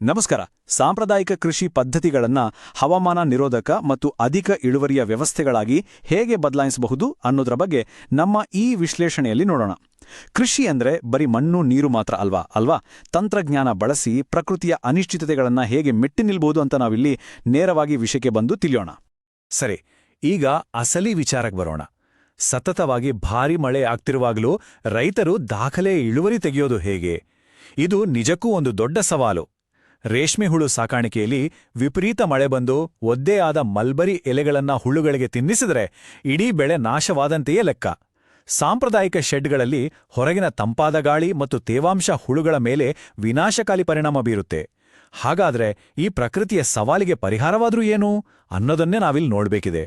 ನಮಸ್ಕಾರ. ಸಾಂಪ್ರದಾಯಿಕ ಕೃಷಿ ಪದ್ಧತಿಗಳನ್ನು ಹವಾಮಾನ ನಿರೋಧಕ ಮತ್ತು ಅಧಿಕ ಇಳುವರಿಯ ವ್ಯವಸ್ಥೆಗಳಾಗಿ ಹೇಗೆ ಬದಲಾಯಿಸಬಹುದು ಅನ್ನೋದರ ಬಗ್ಗೆ ನಮ್ಮ ಈ ವಿಶ್ಲೇಷಣೆಯಲ್ಲಿ ನೋಡೋಣ. ಕೃಷಿ ಅಂದ್ರೆ ಬರೀ ಮಣ್ಣು ನೀರು ಮಾತ್ರ ಅಲ್ವಾ? ತಂತ್ರಜ್ಞಾನ ಬಳಸಿ ಪ್ರಕೃತಿಯ ಅನಿಶ್ಚಿತತೆಗಳನ್ನು ಹೇಗೆ ಮೆಟ್ಟಿ ನಿಲ್ಬಹುದು ಅಂತ ನಾವಿಲ್ಲಿ ನೇರವಾಗಿ ವಿಷಯಕ್ಕೆ ಬಂದು ತಿಳಿಯೋಣ. ಸರಿ, ಈಗ ಅಸಲಿ ವಿಚಾರಕ್ಕೆ ಬರೋಣ. ಸತತವಾಗಿ ಭಾರಿ ಮಳೆ ಆಗ್ತಿರುವಾಗಲೂ ರೈತರು ದಾಖಲೆ ಇಳುವರಿ ತೆಗೆಯೋದು ಹೇಗೆ? ಇದು ನಿಜಕ್ಕೂ ಒಂದು ದೊಡ್ಡ ಸವಾಲು. ರೇಷ್ಮೆ ಹುಳು ಸಾಕಾಣಿಕೆಯಲ್ಲಿ ವಿಪರೀತ ಮಳೆ ಬಂದು ಒದ್ದೇ ಆದ ಮಲ್ಬರಿ ಎಲೆಗಳನ್ನ ಹುಳುಗಳಿಗೆ ತಿನ್ನಿಸಿದರೆ ಇಡೀ ಬೆಳೆ ನಾಶವಾದಂತೆಯೇ ಲೆಕ್ಕ. ಸಾಂಪ್ರದಾಯಿಕ ಶೆಡ್ಗಳಲ್ಲಿ ಹೊರಗಿನ ತಂಪಾದ ಗಾಳಿ ಮತ್ತು ತೇವಾಂಶ ಹುಳುಗಳ ಮೇಲೆ ವಿನಾಶಕಾಲಿ ಪರಿಣಾಮ ಬೀರುತ್ತೆ. ಹಾಗಾದ್ರೆ ಈ ಪ್ರಕೃತಿಯ ಸವಾಲಿಗೆ ಪರಿಹಾರವಾದ್ರೂ ಏನು ಅನ್ನೋದನ್ನೇ ನಾವಿಲ್ಲಿ ನೋಡ್ಬೇಕಿದೆ.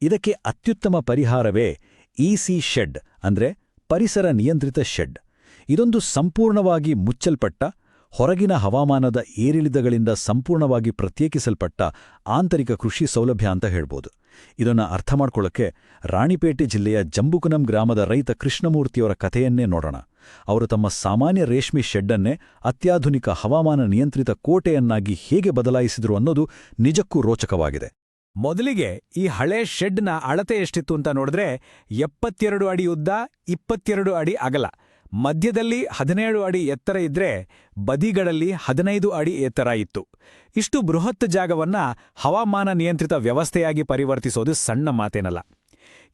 ಇದಕ್ಕೆ ಅತ್ಯುತ್ತಮ ಪರಿಹಾರವೇ ಇಸಿ ಶೆಡ್, ಅಂದ್ರೆ ಪರಿಸರ ನಿಯಂತ್ರಿತ ಶೆಡ್. ಇದೊಂದು ಸಂಪೂರ್ಣವಾಗಿ ಮುಚ್ಚಲ್ಪಟ್ಟ, ಹೊರಗಿನ ಹವಾಮಾನದ ಏರಿಳಿತಗಳಿಂದ ಸಂಪೂರ್ಣವಾಗಿ ಪ್ರತ್ಯೇಕಿಸಲ್ಪಟ್ಟ ಆಂತರಿಕ ಕೃಷಿ ಸೌಲಭ್ಯ ಅಂತ ಹೇಳ್ಬೋದು. ಇದನ್ನು ಅರ್ಥ ಮಾಡ್ಕೊಳ್ಳೋಕ್ಕೆ ರಾಣಿಪೇಟೆ ಜಿಲ್ಲೆಯ ಜಂಬುಕುನಂ ಗ್ರಾಮದ ರೈತ ಕೃಷ್ಣಮೂರ್ತಿಯವರ ಕಥೆಯನ್ನೇ ನೋಡೋಣ. ಅವರು ತಮ್ಮ ಸಾಮಾನ್ಯ ರೇಷ್ಮೆ ಶೆಡ್ಡನ್ನೇ ಅತ್ಯಾಧುನಿಕ ಹವಾಮಾನ ನಿಯಂತ್ರಿತ ಕೋಟೆಯನ್ನಾಗಿ ಹೇಗೆ ಬದಲಾಯಿಸಿದ್ರು ಅನ್ನೋದು ನಿಜಕ್ಕೂ ರೋಚಕವಾಗಿದೆ. ಮೊದಲಿಗೆ ಈ ಹಳೆ ಶೆಡ್ನ ಅಳತೆ ಎಷ್ಟಿತ್ತು ಅಂತ ನೋಡಿದ್ರೆ 72 ಅಡಿ ಉದ್ದ, 22 ಅಡಿ ಅಗಲ, ಮಧ್ಯದಲ್ಲಿ 17 ಅಡಿ ಎತ್ತರ ಇದ್ರೆ ಬದಿಗಳಲ್ಲಿ 15 ಅಡಿ ಎತ್ತರ ಇತ್ತು. ಇಷ್ಟು ಬೃಹತ್ ಜಾಗವನ್ನ ಹವಾಮಾನ ನಿಯಂತ್ರಿತ ವ್ಯವಸ್ಥೆಯಾಗಿ ಪರಿವರ್ತಿಸೋದು ಸಣ್ಣ ಮಾತೇನಲ್ಲ.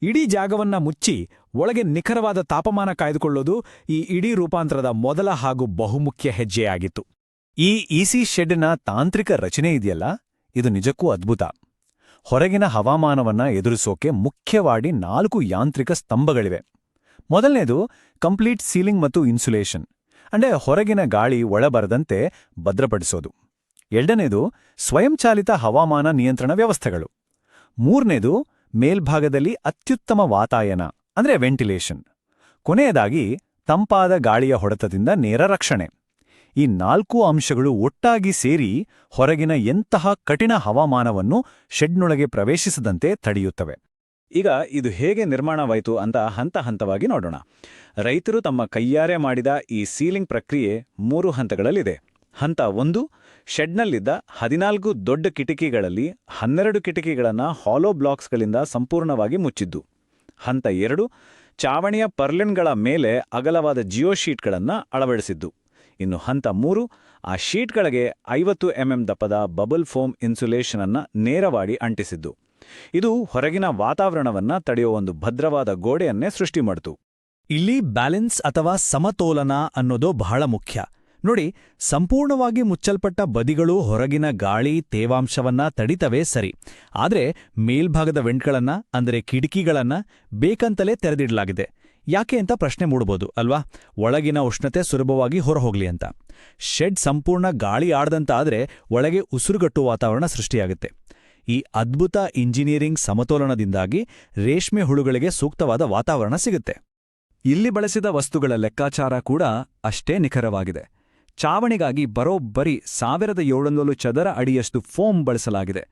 ಇಡೀ ಜಾಗವನ್ನ ಮುಚ್ಚಿ ಒಳಗೆ ನಿಖರವಾದ ತಾಪಮಾನ ಕಾಯ್ದುಕೊಳ್ಳೋದು ಈ ಇಡೀ ರೂಪಾಂತರದ ಮೊದಲ ಹಾಗೂ ಬಹುಮುಖ್ಯ ಹೆಜ್ಜೆಯಾಗಿತ್ತು. ಈ ಇಸಿ ಶೆಡ್ನ ತಾಂತ್ರಿಕ ರಚನೆ ಇದೆಯಲ್ಲ, ಇದು ನಿಜಕ್ಕೂ ಅದ್ಭುತ. ಹೊರಗಿನ ಹವಾಮಾನವನ್ನ ಎದುರಿಸೋಕೆ ಮುಖ್ಯವಾಗಿ 4 ಯಾಂತ್ರಿಕ ಸ್ತಂಭಗಳಿವೆ. ಮೊದಲನೇದು ಕಂಪ್ಲೀಟ್ ಸೀಲಿಂಗ್ ಮತ್ತು ಇನ್ಸುಲೇಷನ್, ಅಂದ್ರೆ ಹೊರಗಿನ ಗಾಳಿ ಒಳಬರದಂತೆ ಭದ್ರಪಡಿಸೋದು. ಎರಡನೇದು ಸ್ವಯಂಚಾಲಿತ ಹವಾಮಾನ ನಿಯಂತ್ರಣ ವ್ಯವಸ್ಥೆಗಳು. ಮೂರನೇದು ಮೇಲ್ಭಾಗದಲ್ಲಿ ಅತ್ಯುತ್ತಮ ವಾತಾಯನ, ಅಂದ್ರೆ ವೆಂಟಿಲೇಷನ್. ಕೊನೆಯದಾಗಿ ತಂಪಾದ ಗಾಳಿಯ ಹೊಡೆತದಿಂದ ನೇರ ರಕ್ಷಣೆ. ಈ 4 ಅಂಶಗಳು ಒಟ್ಟಾಗಿ ಸೇರಿ ಹೊರಗಿನ ಎಂತಹ ಕಠಿಣ ಹವಾಮಾನವನ್ನು ಶೆಡ್ನೊಳಗೆ ಪ್ರವೇಶಿಸದಂತೆ ತಡೆಯುತ್ತವೆ. ಈಗ ಇದು ಹೇಗೆ ನಿರ್ಮಾಣವಾಯಿತು ಅಂತ ಹಂತ ಹಂತವಾಗಿ ನೋಡೋಣ. ರೈತರು ತಮ್ಮ ಕೈಯಾರೆ ಮಾಡಿದ ಈ ಸೀಲಿಂಗ್ ಪ್ರಕ್ರಿಯೆ 3 ಹಂತಗಳಲ್ಲಿದೆ. ಹಂತ 1, ಶೆಡ್ನಲ್ಲಿದ್ದ 14 ದೊಡ್ಡ ಕಿಟಕಿಗಳಲ್ಲಿ 12 ಕಿಟಕಿಗಳನ್ನು ಹಾಲೋ ಬ್ಲಾಕ್ಸ್ಗಳಿಂದ ಸಂಪೂರ್ಣವಾಗಿ ಮುಚ್ಚಿದ್ದು. ಹಂತ 2, ಚಾವಣಿಯ ಪರ್ಲಿನ್ಗಳ ಮೇಲೆ ಅಗಲವಾದ ಜಿಯೋ ಶೀಟ್ಗಳನ್ನು ಅಳವಡಿಸಿದ್ದು. ಇನ್ನು ಹಂತ 3, ಆ ಶೀಟ್ಗಳಿಗೆ 50 mm ದಪ್ಪದ ಬಬಲ್ ಫೋಮ್ ಇನ್ಸುಲೇಷನ್ ಅನ್ನ ನೇರವಾಗಿ ಅಂಟಿಸಿದ್ದು. ಇದು ಹೊರಗಿನ ವಾತಾವರಣವನ್ನ ತಡೆಯುವ ಒಂದು ಭದ್ರವಾದ ಗೋಡೆಯನ್ನೇ ಸೃಷ್ಟಿ ಮಾಡಿತು. ಇಲ್ಲಿ ಬ್ಯಾಲೆನ್ಸ್ ಅಥವಾ ಸಮತೋಲನ ಅನ್ನೋದು ಬಹಳ ಮುಖ್ಯ. ನೋಡಿ, ಸಂಪೂರ್ಣವಾಗಿ ಮುಚ್ಚಲ್ಪಟ್ಟ ಬದಿಗಳು ಹೊರಗಿನ ಗಾಳಿ ತೇವಾಂಶವನ್ನ ತಡಿತವೆ ಸರಿ, ಆದ್ರೆ ಮೇಲ್ಭಾಗದ ವೆಂಟ್ಗಳನ್ನ ಅಂದರೆ ಕಿಟಕಿಗಳನ್ನ ಬೇಕಂತಲೇ ತೆರೆದಿಡಲಾಗಿದೆ. ಯಾಕೆ ಅಂತ ಪ್ರಶ್ನೆ ಮೂಡಬಹುದು ಅಲ್ವಾ? ಒಳಗಿನ ಉಷ್ಣತೆ ಸುಲಭವಾಗಿ ಹೊರಹೋಗ್ಲಿ ಅಂತ. ಶೆಡ್ ಸಂಪೂರ್ಣ ಗಾಳಿ ಆಡದಂತಾದ್ರೆ ಒಳಗೆ ಉಸಿರುಗಟ್ಟುವ ವಾತಾವರಣ ಸೃಷ್ಟಿಯಾಗುತ್ತೆ. ಈ ಅದ್ಭುತ ಇಂಜಿನಿಯರಿಂಗ್ ಸಮತೋಲನದಿಂದಾಗಿ ರೇಷ್ಮೆ ಹುಳುಗಳಿಗೆ ಸೂಕ್ತವಾದ ವಾತಾವರಣ ಸಿಗುತ್ತೆ. ಇಲ್ಲಿ ಬಳಸಿದ ವಸ್ತುಗಳ ಲೆಕ್ಕಾಚಾರ ಕೂಡ ಅಷ್ಟೇ ನಿಖರವಾಗಿದೆ. ಚಾವಣಿಗಾಗಿ ಬರೋಬ್ಬರಿ 1700 ಚದರ ಅಡಿಯಷ್ಟು ಫೋಮ್ ಬಳಸಲಾಗಿದೆ.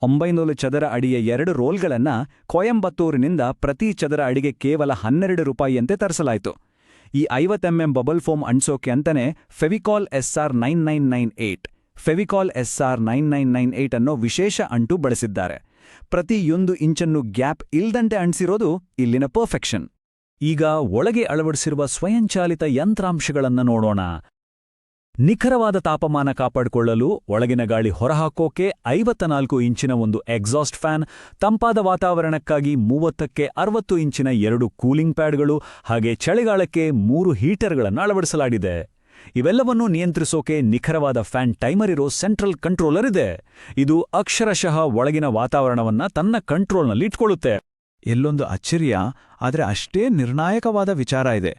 900 ಚದರ ಅಡಿಯ 2 ರೋಲ್ಗಳನ್ನು ಕೊಯಂಬತ್ತೂರಿನಿಂದ ಪ್ರತಿ ಚದರ ಅಡಿಗೆ ಕೇವಲ 12 ರೂಪಾಯಿಯಂತೆ ತರಿಸಲಾಯಿತು. ಈ 50 mm ಬಬಲ್ ಫೋಮ್ ಅಂಟಿಸೋಕೆ ಅಂತಾನೆ ಫೆವಿಕಾಲ್ SR 9998 ಫೆವಿಕಾಲ್ SR 9998 ಅನ್ನೋ ವಿಶೇಷ ಅಂಟು ಬಳಸಿದ್ದಾರೆ. ಪ್ರತಿಯೊಂದು ಇಂಚನ್ನು ಗ್ಯಾಪ್ ಇಲ್ದಂತೆ ಅಂಟಿಸಿರೋದು ಇಲ್ಲಿನ ಪರ್ಫೆಕ್ಷನ್. ಈಗ ಒಳಗೆ ಅಳವಡಿಸಿರುವ ಸ್ವಯಂಚಾಲಿತ ಯಂತ್ರಾಂಶಗಳನ್ನ ನೋಡೋಣ. ನಿಖರವಾದ ತಾಪಮಾನ ಕಾಪಾಡಿಕೊಳ್ಳಲು ಒಳಗಿನ ಗಾಳಿ ಹೊರಹಾಕೋಕೆ 54 ಇಂಚಿನ ಒಂದು ಎಕ್ಸಾಸ್ಟ್ ಫ್ಯಾನ್, ತಂಪಾದ ವಾತಾವರಣಕ್ಕಾಗಿ 30ಕ್ಕೆ 60 ಇಂಚಿನ 2 ಕೂಲಿಂಗ್ ಪ್ಯಾಡ್ಗಳು, ಹಾಗೆ ಚಳಿಗಾಲಕ್ಕೆ 3 ಹೀಟರ್ಗಳನ್ನು ಅಳವಡಿಸಲಾಗಿದೆ. ಇವೆಲ್ಲವನ್ನೂ ನಿಯಂತ್ರಿಸೋಕೆ ನಿಖರವಾದ ಫ್ಯಾನ್ ಟೈಮರ್ ಇರೋ ಸೆಂಟ್ರಲ್ ಕಂಟ್ರೋಲರ್ ಇದೆ. ಇದು ಅಕ್ಷರಶಃ ಒಳಗಿನ ವಾತಾವರಣವನ್ನ ತನ್ನ ಕಂಟ್ರೋಲ್ನಲ್ಲಿ ಇಟ್ಕೊಳ್ಳುತ್ತೆ. ಎಲ್ಲೊಂದು ಅಚ್ಚರಿಯ, ಆದರೆ ಅಷ್ಟೇ ನಿರ್ಣಾಯಕವಾದ ವಿಚಾರ ಇದೆ.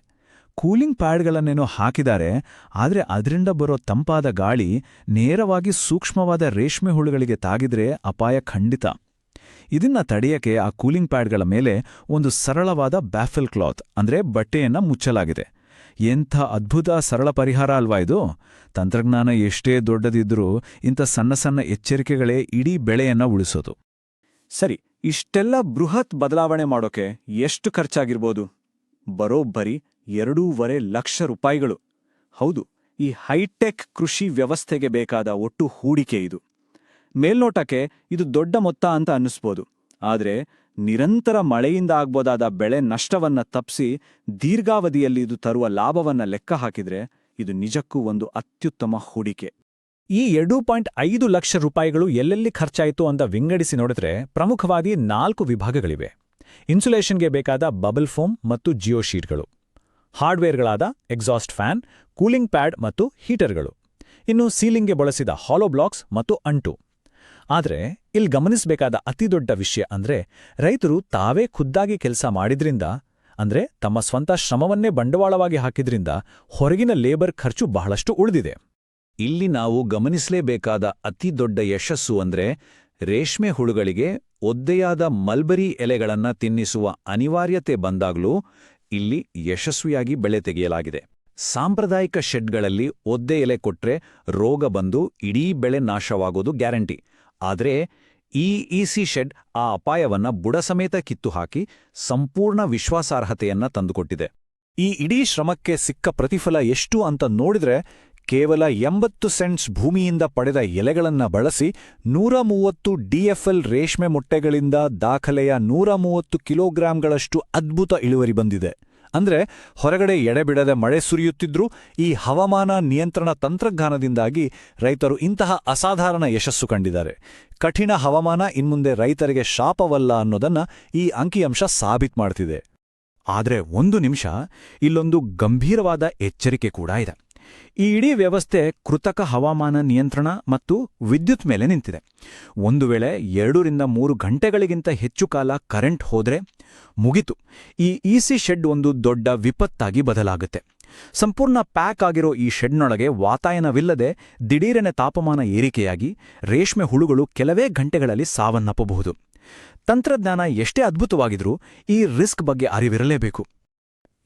ಕೂಲಿಂಗ್ ಪ್ಯಾಡ್ಗಳನ್ನೇನೋ ಹಾಕಿದ್ದಾರೆ, ಆದರೆ ಅದರಿಂದ ಬರೋ ತಂಪಾದ ಗಾಳಿ ನೇರವಾಗಿ ಸೂಕ್ಷ್ಮವಾದ ರೇಷ್ಮೆ ಹುಳುಗಳಿಗೆ ತಾಗಿದ್ರೆ ಅಪಾಯ ಖಂಡಿತ. ಇದನ್ನ ತಡೆಯಕ್ಕೆ ಆ ಕೂಲಿಂಗ್ ಪ್ಯಾಡ್ಗಳ ಮೇಲೆ ಒಂದು ಸರಳವಾದ ಬ್ಯಾಫೆಲ್ ಕ್ಲಾತ್ ಅಂದ್ರೆ ಬಟ್ಟೆಯನ್ನ ಮುಚ್ಚಲಾಗಿದೆ. ಎಂಥ ಅದ್ಭುತ ಸರಳ ಪರಿಹಾರ ಅಲ್ವಾ ಇದು? ತಂತ್ರಜ್ಞಾನ ಎಷ್ಟೇ ದೊಡ್ಡದಿದ್ರೂ ಇಂಥ ಸಣ್ಣ ಸಣ್ಣ ಎಚ್ಚರಿಕೆಗಳೇ ಇಡೀ ಬೆಳೆಯನ್ನ ಉಳಿಸೋದು. ಸರಿ, ಇಷ್ಟೆಲ್ಲ ಬೃಹತ್ ಬದಲಾವಣೆ ಮಾಡೋಕೆ ಎಷ್ಟು ಖರ್ಚಾಗಿರ್ಬೋದು? ಬರೋಬ್ಬರಿ 2.5 ಲಕ್ಷ ರೂಪಾಯಿಗಳು. ಹೌದು, ಈ ಹೈಟೆಕ್ ಕೃಷಿ ವ್ಯವಸ್ಥೆಗೆ ಬೇಕಾದ ಒಟ್ಟು ಹೂಡಿಕೆ ಇದು. ಮೇಲ್ನೋಟಕ್ಕೆ ಇದು ದೊಡ್ಡ ಮೊತ್ತ ಅಂತ ಅನ್ನಿಸ್ಬೋದು, ಆದರೆ ನಿರಂತರ ಮಳೆಯಿಂದ ಆಗ್ಬೋದಾದ ಬೆಳೆ ನಷ್ಟವನ್ನ ತಪ್ಪಿಸಿ ದೀರ್ಘಾವಧಿಯಲ್ಲಿ ಇದು ತರುವ ಲಾಭವನ್ನ ಲೆಕ್ಕ ಹಾಕಿದ್ರೆ ಇದು ನಿಜಕ್ಕೂ ಒಂದು ಅತ್ಯುತ್ತಮ ಹೂಡಿಕೆ. ಈ 2.5 ಲಕ್ಷ ರೂಪಾಯಿಗಳು ಎಲ್ಲೆಲ್ಲಿ ಖರ್ಚಾಯಿತು ಅಂತ ವಿಂಗಡಿಸಿ ನೋಡಿದ್ರೆ ಪ್ರಮುಖವಾಗಿ 4 ವಿಭಾಗಗಳಿವೆ. ಇನ್ಸುಲೇಷನ್ಗೆ ಬೇಕಾದ ಬಬಲ್ ಫೋಮ್ ಮತ್ತು ಜಿಯೋ ಶೀಟ್ಗಳು, ಹಾರ್ಡ್ವೇರ್ಗಳಾದ ಎಕ್ಸಾಸ್ಟ್ ಫ್ಯಾನ್, ಕೂಲಿಂಗ್ ಪ್ಯಾಡ್ ಮತ್ತು ಹೀಟರ್ಗಳು, ಇನ್ನು ಸೀಲಿಂಗ್ಗೆ ಬಳಸಿದ ಹಾಲೋ ಬ್ಲಾಕ್ಸ್ ಮತ್ತು ಅಂಟು. ಆದರೆ ಇಲ್ಲಿ ಗಮನಿಸಬೇಕಾದ ಅತಿದೊಡ್ಡ ವಿಷಯ ಅಂದ್ರೆ ರೈತರು ತಾವೇ ಖುದ್ದಾಗಿ ಕೆಲಸ ಮಾಡಿದ್ರಿಂದ, ಅಂದ್ರೆ ತಮ್ಮ ಸ್ವಂತ ಶ್ರಮವನ್ನೇ ಬಂಡವಾಳವಾಗಿ ಹಾಕಿದ್ರಿಂದ ಹೊರಗಿನ ಲೇಬರ್ ಖರ್ಚು ಬಹಳಷ್ಟು ಉಳಿದಿದೆ. ಇಲ್ಲಿ ನಾವು ಗಮನಿಸಲೇಬೇಕಾದ ಅತಿದೊಡ್ಡ ಯಶಸ್ಸು ಅಂದ್ರೆ ರೇಷ್ಮೆ ಹುಳುಗಳಿಗೆ ಒದ್ದೆಯಾದ ಮಲ್ಬರಿ ಎಲೆಗಳನ್ನ ತಿನ್ನಿಸುವ ಅನಿವಾರ್ಯತೆ ಬಂದಾಗಲೂ ಇಲ್ಲಿ ಯಶಸ್ವಿಯಾಗಿ ಬೆಳೆ ತೆಗೆಯಲಾಗಿದೆ. ಸಾಂಪ್ರದಾಯಿಕ ಶೆಡ್ಗಳಲ್ಲಿ ಒದ್ದೆ ಎಲೆ ಕೊಟ್ರೆ ರೋಗ ಬಂದು ಇಡೀ ಬೆಳೆ ನಾಶವಾಗೋದು ಗ್ಯಾರಂಟಿ. ಆದರೆ ಈ ಇಸಿ ಶೆಡ್ ಆ ಅಪಾಯವನ್ನ ಬುಡಸಮೇತ ಕಿತ್ತು ಹಾಕಿ ಸಂಪೂರ್ಣ ವಿಶ್ವಾಸಾರ್ಹತೆಯನ್ನ ತಂದುಕೊಟ್ಟಿದೆ. ಈ ಇಡೀ ಶ್ರಮಕ್ಕೆ ಸಿಕ್ಕ ಪ್ರತಿಫಲ ಎಷ್ಟು ಅಂತ ನೋಡಿದ್ರೆ ಕೇವಲ 80 ಸೆಂಟ್ಸ್ ಭೂಮಿಯಿಂದ ಪಡೆದ ಎಲೆಗಳನ್ನ ಬಳಸಿ 130 DFL ರೇಷ್ಮೆ ಮೊಟ್ಟೆಗಳಿಂದ ದಾಖಲೆಯ 130 ಕಿಲೋಗ್ರಾಂಗಳಷ್ಟು ಅದ್ಭುತ ಇಳುವರಿ ಬಂದಿದೆ. ಅಂದ್ರೆ ಹೊರಗಡೆ ಎಡೆಬಿಡದೆ ಮಳೆ ಸುರಿಯುತ್ತಿದ್ರೂ ಈ ಹವಾಮಾನ ನಿಯಂತ್ರಣ ತಂತ್ರಜ್ಞಾನದಿಂದಾಗಿ ರೈತರು ಇಂತಹ ಅಸಾಧಾರಣ ಯಶಸ್ಸು ಕಂಡಿದ್ದಾರೆ. ಕಠಿಣ ಹವಾಮಾನ ಇನ್ಮುಂದೆ ರೈತರಿಗೆ ಶಾಪವಲ್ಲ ಅನ್ನೋದನ್ನ ಈ ಅಂಕಿಅಂಶ ಸಾಬೀತು ಮಾಡ್ತಿದೆ. ಆದರೆ ಒಂದು ನಿಮಿಷ, ಇಲ್ಲೊಂದು ಗಂಭೀರವಾದ ಎಚ್ಚರಿಕೆ ಕೂಡ ಇದೆ. ಈ ಇಡೀ ವ್ಯವಸ್ಥೆ ಕೃತಕ ಹವಾಮಾನ ನಿಯಂತ್ರಣ ಮತ್ತು ವಿದ್ಯುತ್ ಮೇಲೆ ನಿಂತಿದೆ. ಒಂದು ವೇಳೆ 2 ರಿಂದ 3 ಗಂಟೆಗಳಿಗಿಂತ ಹೆಚ್ಚು ಕಾಲ ಕರೆಂಟ್ ಹೋದ್ರೆ ಮುಗಿತು. ಈ ಇಸಿ ಶೆಡ್ ಒಂದು ದೊಡ್ಡ ವಿಪತ್ತಾಗಿ ಬದಲಾಗುತ್ತೆ. ಸಂಪೂರ್ಣ ಪ್ಯಾಕ್ ಆಗಿರೋ ಈ ಶೆಡ್ನೊಳಗೆ ವಾತಾಯನವಿಲ್ಲದೆ ದಿಢೀರನೆ ತಾಪಮಾನ ಏರಿಕೆಯಾಗಿ ರೇಷ್ಮೆ ಹುಳುಗಳು ಕೆಲವೇ ಗಂಟೆಗಳಲ್ಲಿ ಸಾವನ್ನಪ್ಪಬಹುದು. ತಂತ್ರಜ್ಞಾನ ಎಷ್ಟೇ ಅದ್ಭುತವಾಗಿದ್ರೂ ಈ ರಿಸ್ಕ್ ಬಗ್ಗೆ ಅರಿವಿರಲೇಬೇಕು.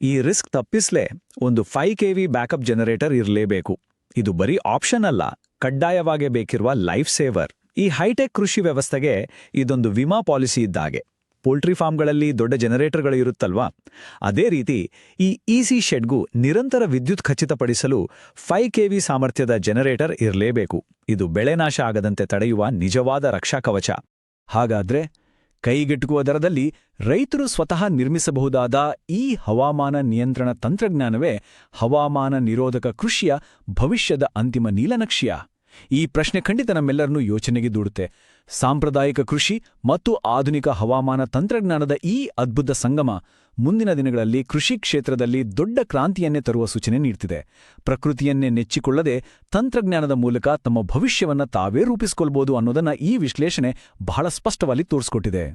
ಈ ರಿಸ್ಕ್ ತಪ್ಪಿಸ್ಲೇ ಒಂದು 5 kV ಬ್ಯಾಕಪ್ ಜನರೇಟರ್ ಇರಲೇಬೇಕು. ಇದು ಬರೀ ಆಪ್ಷನ್ ಅಲ್ಲ, ಕಡ್ಡಾಯವಾಗೇ ಬೇಕಿರುವ ಲೈಫ್ ಸೇವರ್. ಈ ಹೈಟೆಕ್ ಕೃಷಿ ವ್ಯವಸ್ಥೆಗೆ ಇದೊಂದು ವಿಮಾ ಪಾಲಿಸಿ ಇದ್ದಾಗೆ. ಪೋಲ್ಟ್ರಿ ಫಾರ್ಮ್ಗಳಲ್ಲಿ ದೊಡ್ಡ ಜನರೇಟರ್ಗಳು ಇರುತ್ತಲ್ವಾ, ಅದೇ ರೀತಿ ಈ ಇಸಿ ಶೆಡ್ಗೂ ನಿರಂತರ ವಿದ್ಯುತ್ ಖಚಿತಪಡಿಸಲು 5 kV ಸಾಮರ್ಥ್ಯದ ಜನರೇಟರ್ ಇರಲೇಬೇಕು. ಇದು ಬೆಳೆ ನಾಶ ಆಗದಂತೆ ತಡೆಯುವ ನಿಜವಾದ ರಕ್ಷಾ ಕವಚ. ಹಾಗಾದ್ರೆ ಕೈಗೆಟುಕುವ ದರದಲ್ಲಿ ರೈತರು ಸ್ವತಃ ನಿರ್ಮಿಸಬಹುದಾದ ಈ ಹವಾಮಾನ ನಿಯಂತ್ರಣ ತಂತ್ರಜ್ಞಾನವೇ ಹವಾಮಾನ ನಿರೋಧಕ ಕೃಷಿಯ ಭವಿಷ್ಯದ ಅಂತಿಮ ನೀಲನಕ್ಷೆಯ? ಈ ಪ್ರಶ್ನೆ ಖಂಡಿತ ನಮ್ಮೆಲ್ಲರನ್ನೂ ಯೋಚನೆಗೆ ದೂಡುತ್ತೆ. ಸಾಂಪ್ರದಾಯಿಕ ಕೃಷಿ ಮತ್ತು ಆಧುನಿಕ ಹವಾಮಾನ ತಂತ್ರಜ್ಞಾನದ ಈ ಅದ್ಭುತ ಸಂಗಮ ಮುಂದಿನ ದಿನಗಳಲ್ಲಿ ಕೃಷಿ ಕ್ಷೇತ್ರದಲ್ಲಿ ದೊಡ್ಡ ಕ್ರಾಂತಿಯನ್ನೇ ತರುವ ಸೂಚನೆ ನೀಡ್ತಿದೆ. ಪ್ರಕೃತಿಯನ್ನೇ ನೆಚ್ಚಿಕೊಳ್ಳದೆ ತಂತ್ರಜ್ಞಾನದ ಮೂಲಕ ತಮ್ಮ ಭವಿಷ್ಯವನ್ನ ತಾವೇ ರೂಪಿಸಿಕೊಳ್ಬೋದು ಅನ್ನೋದನ್ನ ಈ ವಿಶ್ಲೇಷಣೆ ಬಹಳ ಸ್ಪಷ್ಟವಾಗಿ ತೋರಿಸ್ಕೊಟ್ಟಿದೆ.